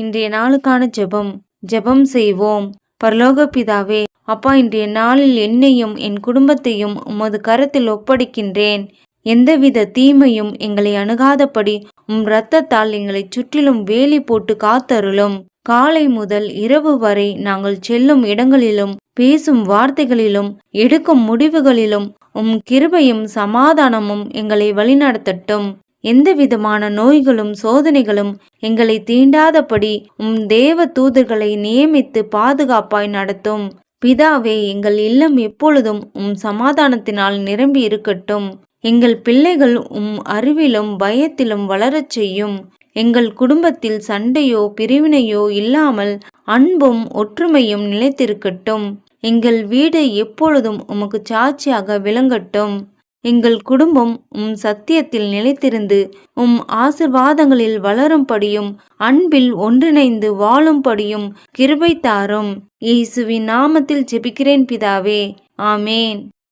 இன்றைய நாளுக்கான ஜெபம் செய்வோம். பரலோக பிதாவே, அப்பா, இன்றைய நாளில் என்னையும் என் குடும்பத்தையும் உமது கரத்தில் ஒப்படைக்கின்றேன். எந்தவித தீமையும் எங்களை அணுகாதபடி இரத்தத்தால் எங்களை சுற்றிலும் வேலி போட்டு காத்தருளும். காலை முதல் இரவு வரை நாங்கள் செல்லும் இடங்களிலும், பேசும் வார்த்தைகளிலும், எடுக்கும் முடிவுகளிலும் கிருபையும் சமாதானமும் எங்களை வழிநடத்தட்டும். எந்தவிதமான நோய்களும் சோதனைகளும் எங்களை தீண்டாதபடி தேவ தூதர்களை நியமித்து பாதுகாப்பாய் நடத்தும். பிதாவே, எங்கள் இல்லம் எப்பொழுதும் சமாதானத்தினால் நிரம்பி இருக்கட்டும். எங்கள் பிள்ளைகள் அறிவிலும் பயத்திலும் வளரச் செய்யும். எங்கள் குடும்பத்தில் சண்டையோ பிரிவினையோ இல்லாமல் அன்பும் ஒற்றுமையும் நிலைத்திருக்கட்டும். எங்கள் வீடு எப்பொழுதும் உமக்கு சாட்சியாக விளங்கட்டும். எங்கள் குடும்பம் சத்தியத்தில் நிலைத்திருந்து ஆசிர்வாதங்களில் வளரும்படியும் அன்பில் ஒன்றிணைந்து வாழும்படியும் கிருபை தாரும். இயேசுவின் நாமத்தில் ஜெபிக்கிறேன் பிதாவே, ஆமேன்.